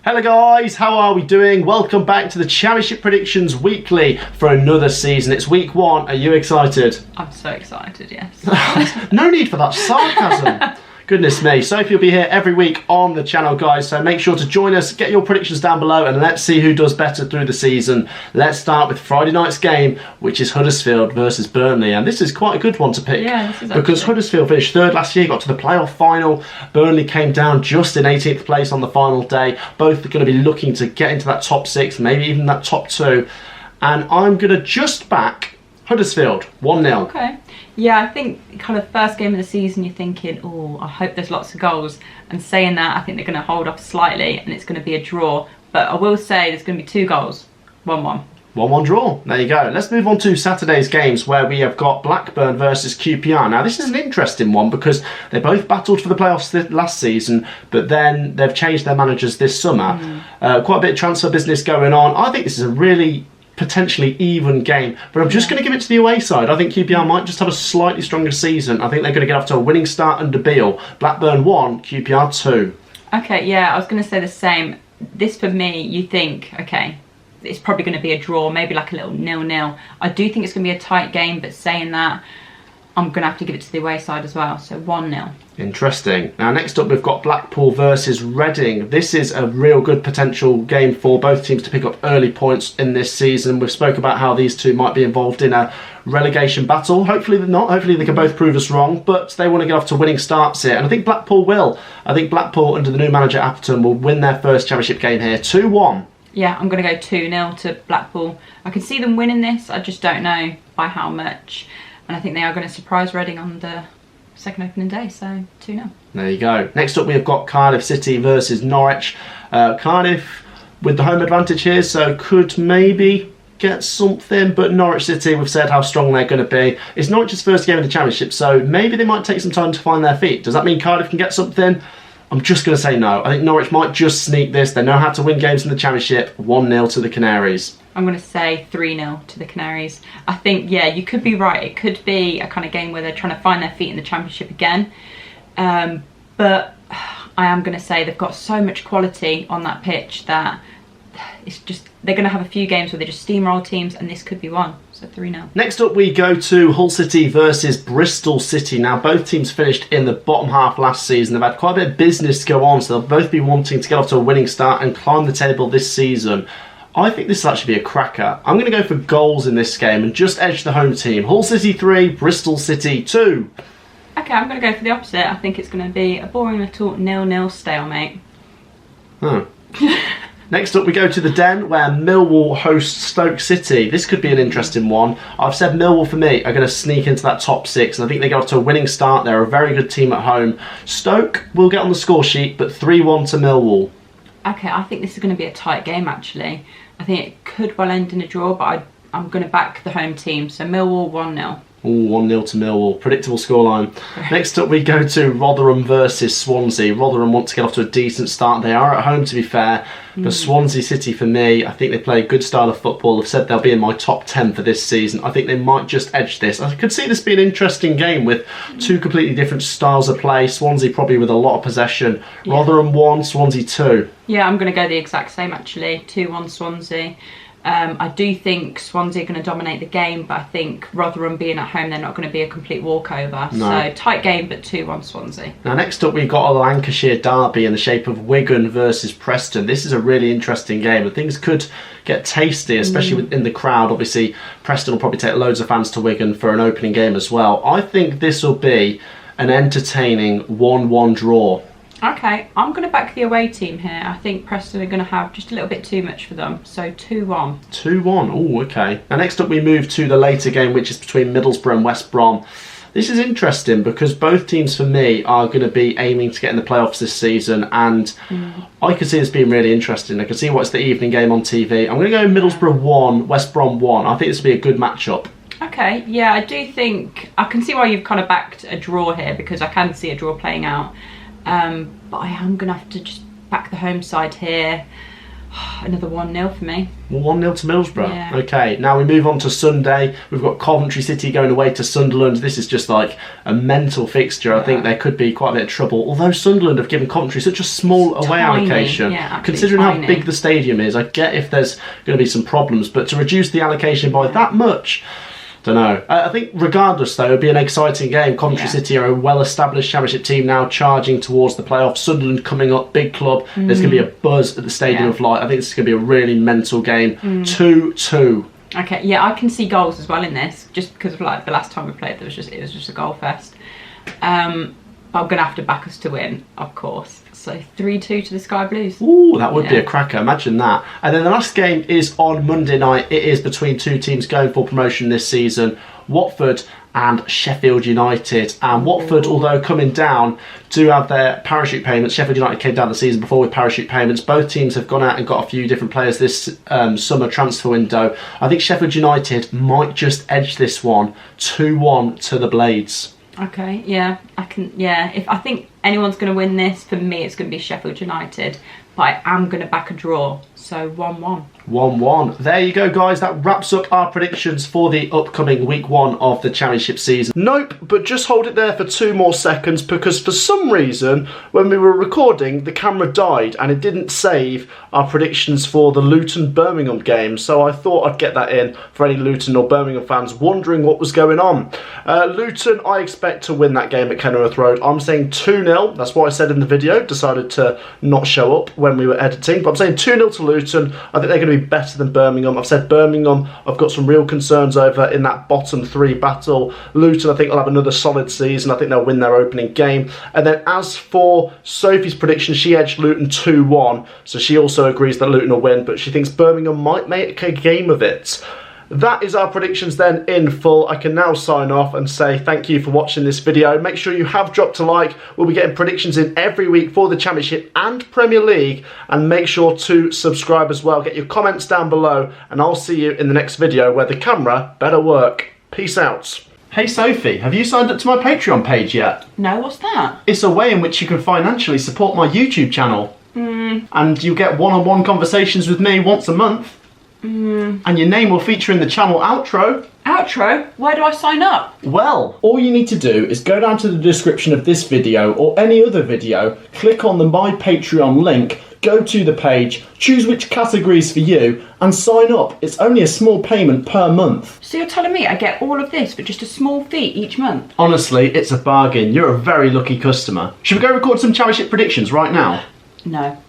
Hello guys, how are we doing? Welcome back to the Championship Predictions Weekly for another season. It's week 1. Are you excited? I'm so excited, yes. No need for that sarcasm. Goodness me. Sophie will be here every week on the channel, guys, so make sure to join us, get your predictions down below, and let's see who does better through the season. Let's start with Friday night's game, which is Huddersfield versus Burnley, and this is quite a good one to pick. Yeah, this is because Huddersfield finished 3rd last year, got to the playoff final. Burnley came down just in 18th place on the final day. Both are going to be looking to get into that top 6, maybe even that top 2, and I'm going to just back Huddersfield 1-0. Okay. Yeah, I think kind of first game of the season you're thinking, oh, I hope there's lots of goals. And saying that, I think they're going to hold off slightly and it's going to be a draw. But I will say there's going to be 2 goals, 1-1. 1-1 draw. There you go. Let's move on to Saturday's games where we have got Blackburn versus QPR. Now, this is an interesting one because they both battled for the playoffs last season, but then they've changed their managers this summer. Quite a bit of transfer business going on. I think this is a really potentially even game, but I'm just going to give it to the away side. I think QPR might just have a slightly stronger season. I think they're going to get off to a winning start under Beale. Blackburn 1, QPR 2. Okay, yeah, I was going to say the same. This for me, you think, okay, it's probably going to be a draw, maybe like a little 0-0. I do think it's going to be a tight game, but saying that, I'm going to have to give it to the away side as well, so 1-0. Interesting. Now, next up, we've got Blackpool versus Reading. This is a real good potential game for both teams to pick up early points in this season. We've spoke about how these two might be involved in a relegation battle. Hopefully they're not. Hopefully they can both prove us wrong, but they want to get off to winning starts here, and I think Blackpool will. I think Blackpool, under the new manager Atherton, will win their first championship game here, 2-1. Yeah, I'm going to go 2-0 to Blackpool. I can see them winning this, I just don't know by how much. And I think they are going to surprise Reading on the second opening day, so 2-0. There you go. Next up, we have got Cardiff City versus Norwich. Cardiff with the home advantage here, so could maybe get something, but Norwich City, we've said how strong they're going to be. It's Norwich's first game of the championship, so maybe they might take some time to find their feet. Does that mean Cardiff can get something? I'm just going to say no. I think Norwich might just sneak this. They know how to win games in the championship. 1-0 to the Canaries. I'm going to say 3-0 to the Canaries. I think, yeah, you could be right. It could be a kind of game where they're trying to find their feet in the championship again. But I am going to say they've got so much quality on that pitch that it's just, they're going to have a few games where they just steamroll teams, and this could be one. So 3-0. Next up, we go to Hull City versus Bristol City. Now, both teams finished in the bottom half last season. They've had quite a bit of business go on, so they'll both be wanting to get off to a winning start and climb the table this season. I think this will actually be a cracker. I'm going to go for goals in this game and just edge the home team. Hull City 3, Bristol City 2. Okay, I'm going to go for the opposite. I think it's going to be a boring little 0-0 stalemate. Huh. Next up, we go to the Den, where Millwall hosts Stoke City. This could be an interesting one. I've said Millwall, for me, are going to sneak into that top 6, and I think they get off to a winning start. They're a very good team at home. Stoke will get on the score sheet, but 3-1 to Millwall. Okay, I think this is going to be a tight game, actually. I think it could well end in a draw, but I'm going to back the home team. So Millwall 1-0. Ooh, 1-0 to Millwall. Predictable scoreline. Next up, we go to Rotherham versus Swansea. Rotherham want to get off to a decent start. They are at home, to be fair. But Swansea City, for me, I think they play a good style of football. I've said they'll be in my top 10 for this season. I think they might just edge this. I could see this being an interesting game with 2 completely different styles of play. Swansea probably with a lot of possession. Yeah. Rotherham 1, Swansea 2. Yeah, I'm going to go the exact same, actually. 2-1 Swansea. I do think Swansea are going to dominate the game, but I think Rotherham being at home, they're not going to be a complete walkover. No. So tight game, but 2-1 Swansea. Now, next up, we've got a Lancashire Derby in the shape of Wigan versus Preston. This is a really interesting game, and things could get tasty, especially in the crowd. Obviously, Preston will probably take loads of fans to Wigan for an opening game as well. I think this will be an entertaining 1-1 draw. Okay, I'm going to back the away team here. I think Preston are going to have just a little bit too much for them. So 2-1. 2-1. Oh, okay. Now, next up, we move to the later game, which is between Middlesbrough and West Brom. This is interesting because both teams, for me, are going to be aiming to get in the playoffs this season, and I could see this being really interesting. I can see what's the evening game on TV. I'm going to go Middlesbrough 1, West Brom 1. I think this will be a good matchup. Okay, yeah, I do think... I can see why you've kind of backed a draw here, because I can see a draw playing out. But I am going to have to just back the home side here. Another 1-0 for me. Well, 1-0 to Middlesbrough. Yeah. Okay, now we move on to Sunday. We've got Coventry City going away to Sunderland. This is just like a mental fixture. I think there could be quite a bit of trouble. Although Sunderland have given Coventry such a small away allocation. Yeah, considering tiny. how big the stadium is, I get if there's going to be some problems. But to reduce the allocation by that much, don't know. I think regardless though, it'll be an exciting game. Coventry City are a well-established Championship team now, charging towards the playoffs. Sunderland coming up, big club. There's going to be a buzz at the Stadium of Light. I think this is going to be a really mental game. 2-2. Okay, yeah, I can see goals as well in this, just because of like the last time we played, it was just a goal fest. I'm gonna have to back us to win, of course. So 3-2 to the Sky Blues. Ooh, that would be a cracker. Imagine that. And then the last game is on Monday night. It is between two teams going for promotion this season: Watford and Sheffield United. And Watford, although coming down, do have their parachute payments. Sheffield United came down the season before with parachute payments. Both teams have gone out and got a few different players this summer transfer window. I think Sheffield United might just edge this one 2-1 to the Blades. Okay, yeah, I can. Yeah, if I think anyone's going to win this, for me, it's going to be Sheffield United. But I am going to back a draw, so 1-1. 1-1. There you go, guys. That wraps up our predictions for the upcoming week 1 of the Championship season. Nope, but just hold it there for 2 more seconds, because for some reason, when we were recording, the camera died and it didn't save our predictions for the Luton-Birmingham game. So I thought I'd get that in for any Luton or Birmingham fans wondering what was going on. Luton, I expect to win that game at Kenilworth Road. I'm saying 2-0. That's what I said in the video. Decided to not show up when we were editing. But I'm saying 2-0 to Luton. I think they're going to be better than Birmingham. I've said Birmingham, I've got some real concerns over in that bottom 3 battle. Luton, I think, will have another solid season. I think they'll win their opening game. And then as for Sophie's prediction, she edged Luton 2-1. So she also agrees that Luton will win, but she thinks Birmingham might make a game of it. That is our predictions then in full. I can now sign off and say thank you for watching this video. Make sure you have dropped a like. We'll be getting predictions in every week for the Championship and Premier League. And make sure to subscribe as well. Get your comments down below. And I'll see you in the next video where the camera better work. Peace out. Hey Sophie, have you signed up to my Patreon page yet? No, what's that? It's a way in which you can financially support my YouTube channel. And you get one-on-one conversations with me once a month. And your name will feature in the channel outro. Outro? Where do I sign up? Well, all you need to do is go down to the description of this video or any other video, click on the My Patreon link, go to the page, choose which categories for you, and sign up. It's only a small payment per month. So you're telling me I get all of this for just a small fee each month? Honestly, it's a bargain. You're a very lucky customer. Should we go record some Championship predictions right now? No.